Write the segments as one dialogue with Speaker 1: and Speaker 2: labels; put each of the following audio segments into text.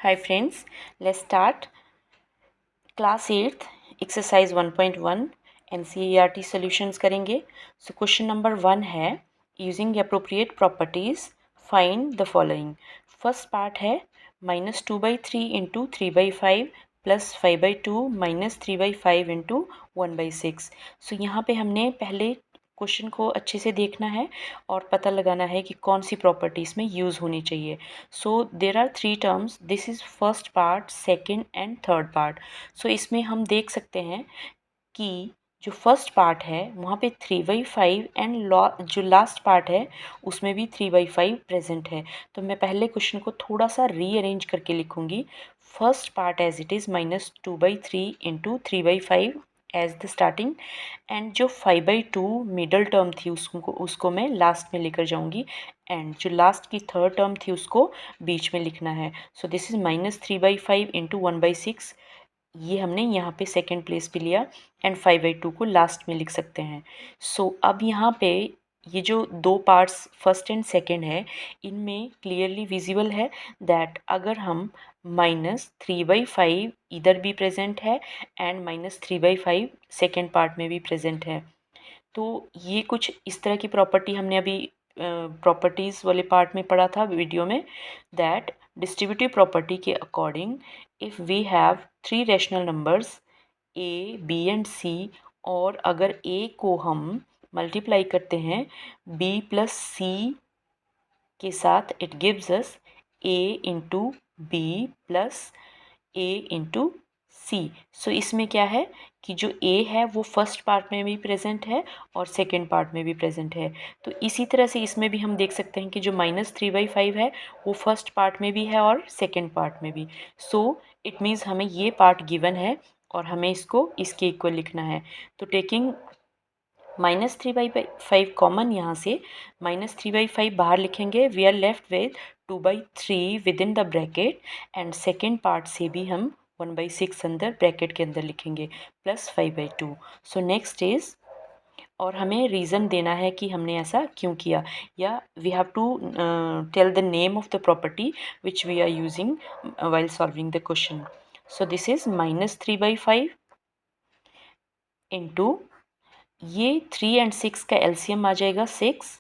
Speaker 1: Hi friends, let's start class 8th exercise 1.1 NCERT solutions करेंगे. So question number 1 है using appropriate properties find the following. First part है -2/3 into 3/5 plus 5/2 minus 3/5 into 1/6. So यहाँ पे हमने पहले question को अच्छे से देखना है और पता लगाना है कि कौन सी प्रॉपर्टीज़ में यूज़ होनी चाहिए. So there are 3 terms. This is first part, second and third part. So इसमें हम देख सकते हैं कि जो फर्स्ट पार्ट है वहाँ पे 3/5 एंड जो लास्ट पार्ट है उसमें भी 3/5 प्रेजेंट है. तो मैं पहले क्वेश्चन को थोड़ा सा रीअरेंज करके लिखूँगी. First part as it is -2/3 into 3/5 as the starting, and जो 5/2 मिडल टर्म थी उसको मैं लास्ट में लेकर जाऊंगी, एंड जो लास्ट की थर्ड टर्म थी उसको बीच में लिखना है. So this is -3/5 into 1/6. ये हमने यहाँ पे सेकेंड प्लेस पे लिया एंड 5/2 को लास्ट में लिख सकते हैं. सो अब यहाँ पे ये जो दो पार्ट्स फर्स्ट एंड सेकेंड है इनमें क्लियरली विजिबल है दैट अगर हम -3/5 इधर भी प्रेजेंट है एंड -3/5 सेकेंड पार्ट में भी प्रेजेंट है. तो ये कुछ इस तरह की प्रॉपर्टी हमने अभी प्रॉपर्टीज़ वाले पार्ट में पढ़ा था वीडियो में, दैट डिस्ट्रीब्यूटिव प्रॉपर्टी के according if we have 3 rational numbers A, B and C, और अगर ए को हम मल्टीप्लाई करते हैं बी प्लस सी के साथ, it gives us A into B plus A into C. So इसमें क्या है कि जो ए है वो फर्स्ट पार्ट में भी प्रेजेंट है और सेकेंड पार्ट में भी प्रेजेंट है. तो इसी तरह से इसमें भी हम देख सकते हैं कि जो -3/5 है वो फर्स्ट पार्ट में भी है और सेकेंड पार्ट में भी. सो इट मीन्स हमें ये पार्ट गिवन है और हमें इसको इसके इक्वल लिखना है. तो टेकिंग -3/5 कॉमन, यहाँ से -3/5 बाहर लिखेंगे. We are left with 2/3 within the bracket, and second part से भी हम 1/6 अंदर ब्रैकेट के अंदर लिखेंगे प्लस 5/2. सो नेक्स्ट इज, और हमें रीज़न देना है कि हमने ऐसा क्यों किया, या we have to tell the name of the property which we are using while solving the question. So this is -3/5 into ये 3 एंड 6 का एलसीएम आ जाएगा 6,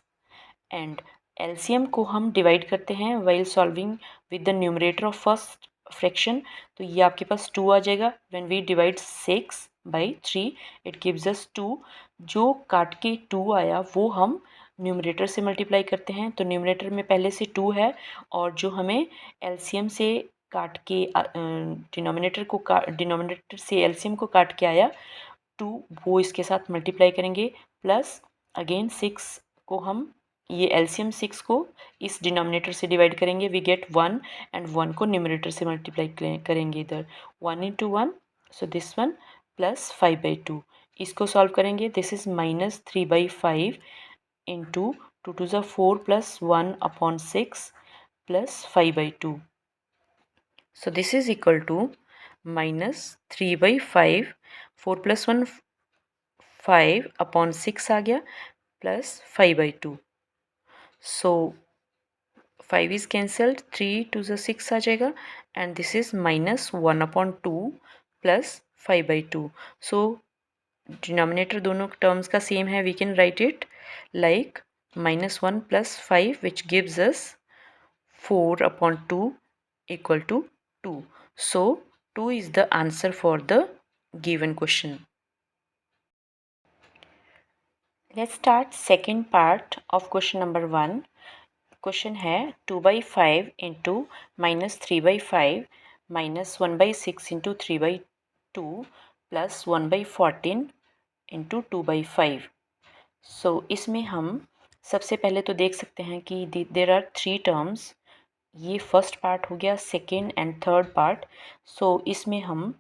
Speaker 1: एंड एलसीएम को हम डिवाइड करते हैं while solving with the numerator of first fraction. तो ये आपके पास 2 आ जाएगा. When we divide 6/3 it gives us 2. जो काट के 2 आया वो हम न्यूमरेटर से मल्टीप्लाई करते हैं. तो न्यूमरेटर में पहले से 2 है, और जो हमें एलसीएम से काट के डिनोमिनेटर से एलसीएम को काट के आया 2, वो इसके साथ मल्टीप्लाई करेंगे, प्लस अगेन 6 को हम ये एलसीएम 6 को इस डिनोमिनेटर से डिवाइड करेंगे, वी गेट 1, एंड 1 को न्यूमरेटर से मल्टीप्लाई करेंगे इधर 1 into 1. So this one plus 5/2. इसको सॉल्व करेंगे. This is -3/5 into 2 2 4 plus 1/6 plus 5/2. So this is equal to -3/5, 4 + 1 5/6 आ गया, प्लस 5/2. सो 5 इज़ कैंसल्ड, 3 2 6 आ जाएगा, and this is -1/2 plus 5/2. So denominator दोनों टर्म्स का सेम है. We can write it like -1 + 5 which gives us 4/2 equal to 2. So 2 is the answer for the given question. Let's start second part of question number 1. Question है 2/5 into -3/5 minus 1/6 into 3/2 plus 1/14 into 2/5. So इसमें हम सबसे पहले तो देख सकते हैं कि there are 3 terms. ये फर्स्ट पार्ट हो गया, second and third part. So इसमें हम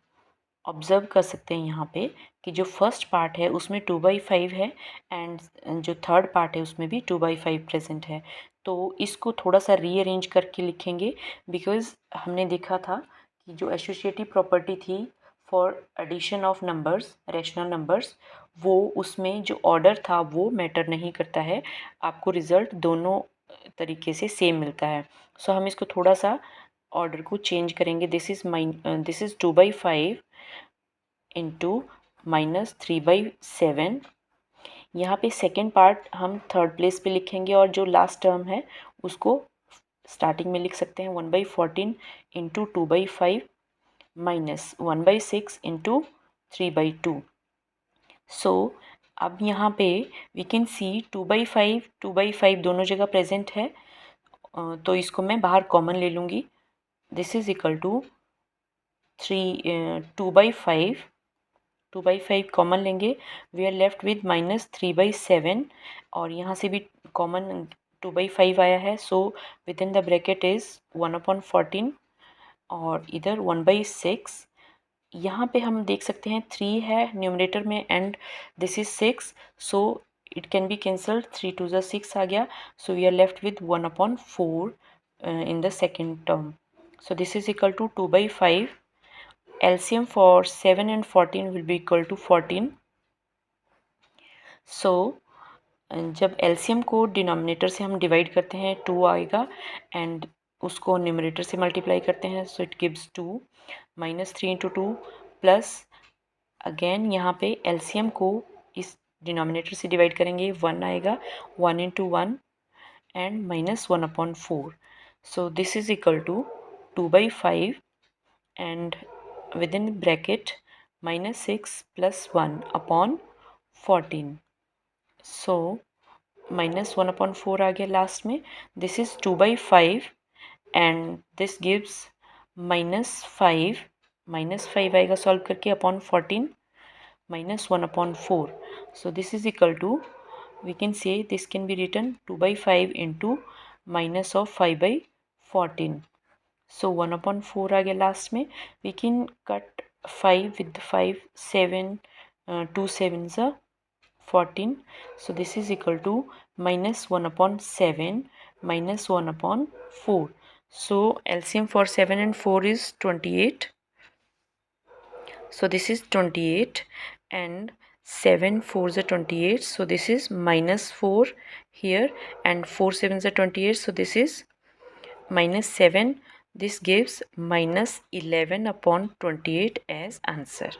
Speaker 1: ऑब्ज़र्व कर सकते हैं यहाँ पे कि जो फर्स्ट पार्ट है उसमें 2/5 है, एंड जो थर्ड पार्ट है उसमें भी 2/5 प्रेजेंट है. तो इसको थोड़ा सा रीअरेंज करके लिखेंगे, बिकॉज़ हमने देखा था कि जो एसोसिएटिव प्रॉपर्टी थी for addition of numbers, rational numbers, वो उसमें जो ऑर्डर था वो मैटर नहीं करता है. आपको रिज़ल्ट दोनों तरीके से सेम मिलता है. सो हम इसको थोड़ा सा ऑर्डर को चेंज करेंगे. This is 2/5 into -3/7. यहाँ पे सेकेंड पार्ट हम थर्ड प्लेस पे लिखेंगे और जो लास्ट टर्म है उसको स्टार्टिंग में लिख सकते हैं. 1/14 इंटू 2/5 माइनस 1/6 इंटू 3/2. सो अब यहाँ पे वी कैन सी 2/5 दोनों जगह प्रेजेंट है, तो इसको मैं बाहर कॉमन ले लूँगी. This is equal to 2/5 common लेंगे. वी आर लेफ्ट विद -3/7 और यहाँ से भी कॉमन 2/5 आया है. So within the bracket is 1/14 और इधर 1/6. यहाँ पे हम देख सकते हैं 3 है न्यूमरेटर में and this is 6. So it can be cancelled. 3 2 ज़ा 6 आ गया. So we are left with 1/4 in the second term. So this is equal to 2/5. LCM for 7 and 14 will be equal to 14. So जब LCM को denominator से हम divide करते हैं 2 आएगा एंड उसको न्यूमरेटर से मल्टीप्लाई करते हैं. So it gives 2 -3 into 2 plus again यहाँ पे LCM को इस डिनोमिनेटर से डिवाइड करेंगे 1 आएगा. 1 into 1 and -1/4. So this is equal to 2/5 and within bracket -6 plus 1/14. So -1/4 आ गया लास्ट में. This is 2/5 and this gives -5. -5 आएगा सॉल्व करके upon 14 -1/4. So this is equal to, we can say this can be written 2/5 into minus of 5/14. So 1/4 आ गया last में. We can cut 5 with 5, 7, 2 7s are 14. So this is equal to -1/7 -1/4. So LCM for 7 and 4 is 28. So this is 28 and 7 4s are 28. So this is -4 here and 4 7s are 28. So this is -7. This gives -11/28 as answer.